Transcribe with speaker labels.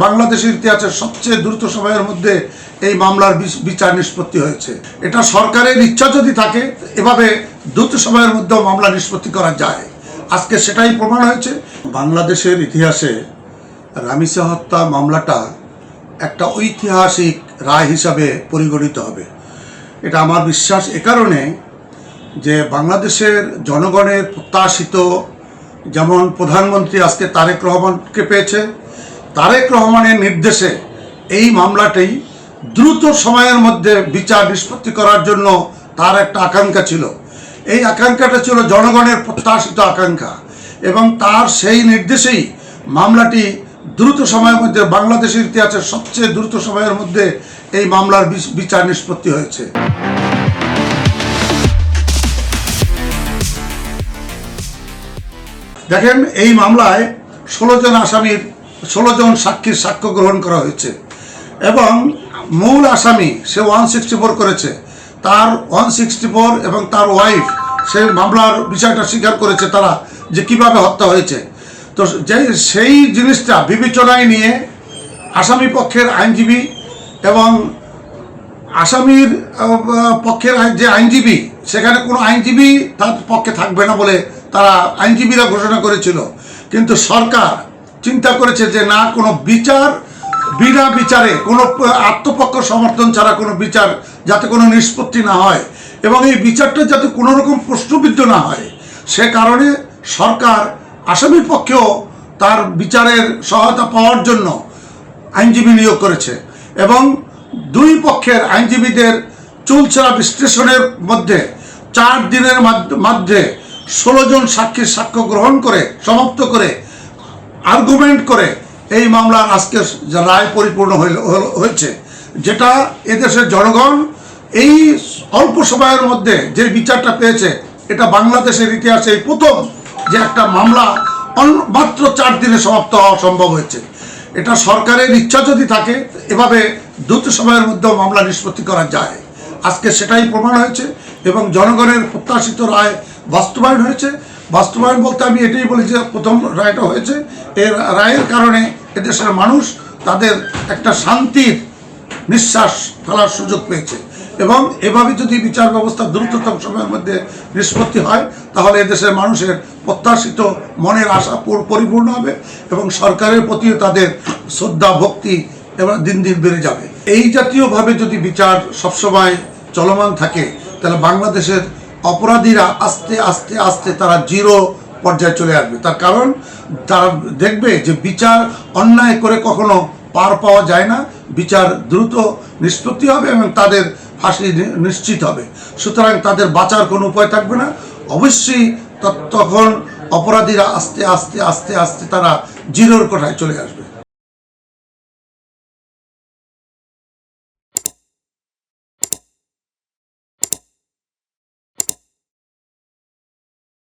Speaker 1: বাংলাদেশের ইতিহাসের সবচেয়ে দ্রুত সময়ের মধ্যে এই মামলার বিচার নিষ্পত্তি হয়েছে। এটা সরকারের ইচ্ছা যদি থাকে এভাবে দ্রুত সময়ের মধ্যেও মামলা নিষ্পত্তি করা যায়। আজকে সেটাই প্রমাণ হয়েছে। বাংলাদেশের ইতিহাসে রামিসা হত্যা মামলাটা একটা ঐতিহাসিক রায় হিসাবে পরিগণিত হবে, এটা আমার বিশ্বাস। এ কারণে যে বাংলাদেশের জনগণের প্রত্যাশিত, যেমন প্রধানমন্ত্রী আজকে তারেক রহমানকে পেয়েছে, তারেক রহমানের নির্দেশে এই মামলাটি দ্রুত সময়ের মধ্যে বিচার নিষ্পত্তি করার জন্য তার একটা আকাঙ্ক্ষা ছিল। এই আকাঙ্ক্ষাটা ছিল জনগণের প্রত্যাশিত আকাঙ্ক্ষা, এবং তার সেই নির্দেশেই মামলাটি দ্রুত সময়ের মধ্যে, বাংলাদেশের ইতিহাসের সবচেয়ে দ্রুত সময়ের মধ্যে এই মামলার বিচার নিষ্পত্তি হয়েছে। দেখেন, এই মামলায় 16 জন আসামির 16 জন সাক্ষীর সাক্ষ্য গ্রহণ করা হয়েছে, এবং মূল আসামি সে 164 করেছে। তার 164 এবং তার ওয়াইফ সেই মামলার বিষয়টা স্বীকার করেছে তারা, যে কিভাবে হত্যা হয়েছে। তো সেই জিনিসটা বিবেচনায় নিয়ে আসামি পক্ষের আইনজীবী এবং আসামির পক্ষের যে আইনজীবী, সেখানে কোনো আইনজীবী তার পক্ষে থাকবে না বলে তারা আইনজীবীরা ঘোষণা করেছিল। কিন্তু সরকার চিন্তা করেছে যে না, কোনো বিচার বিনা বিচারে, কোনো আত্মপক্ষ সমর্থন ছাড়া কোনো বিচার যাতে কোনো নিষ্পত্তি না হয়, এবং এই বিচারটা যাতে কোনো রকম প্রশ্নবিদ্ধ না হয়, সে কারণে সরকার আসামির পক্ষেও তার বিচারের সহায়তা পাওয়ার জন্য আইনজীবী নিয়োগ করেছে, এবং দুই পক্ষের আইনজীবীদের চুলচেরা বিশ্লেষণের মধ্যে 4 দিনের মধ্যে 16 জন সাক্ষীর সাক্ষ্য গ্রহণ করে, সমাপ্ত করে, আর্গুমেন্ট করে এই মামলার আজকের রায় পরিপূর্ণ হয়েছে, যেটা এদেশের জনগণ এই অল্প সময়ের মধ্যে যে বিচারটা পেয়েছে, এটা বাংলাদেশের ইতিহাসে এই প্রথম যে একটা মামলা মাত্র 4 দিনে সমাপ্ত হওয়া সম্ভব হয়েছে। এটা সরকারের ইচ্ছা যদি থাকে এভাবে দ্রুত সময়ের মধ্যেও মামলা নিষ্পত্তি করা যায়। আজকে সেটাই প্রমাণ হয়েছে, এবং জনগণের প্রত্যাশিত রায় বাস্তবায়ন হয়েছে। বাস্তবায়ন বলতে আমি এটাই বলি যে প্রথম রায়টা হয়েছে, এর রায়ের কারণে এদেশের মানুষ তাদের একটা শান্তির নিঃশ্বাস ফেলার সুযোগ পেয়েছে, এবং এভাবে যদি বিচার ব্যবস্থা দ্রুততম সময়ের মধ্যে নিষ্পত্তি হয়, তাহলে এদেশের মানুষের প্রত্যাশিত মনের আশা পরিপূর্ণ হবে, এবং সরকারের প্রতিও তাদের শ্রদ্ধা ভক্তি এবং দিন দিন বেড়ে যাবে। এই জাতীয়ভাবে যদি বিচার সবসময় চলমান থাকে, তাহলে বাংলাদেশের অপরাধীরা আস্তে আস্তে আস্তে তারা জিরো পর্যায়ে চলে আসবে। তার কারণ তারা দেখবে যে বিচার অন্যায় করে কখনো পার পাওয়া যায় না, বিচার দ্রুত নিষ্পত্তি হবে এবং তাদের ফাঁসি নিশ্চিত হবে। সুতরাং তাদের বাঁচার কোনো উপায় থাকবে না। অবশ্যই তখন অপরাধীরা আস্তে আস্তে আস্তে আস্তে তারা জিরোর কোঠায় চলে আসবে।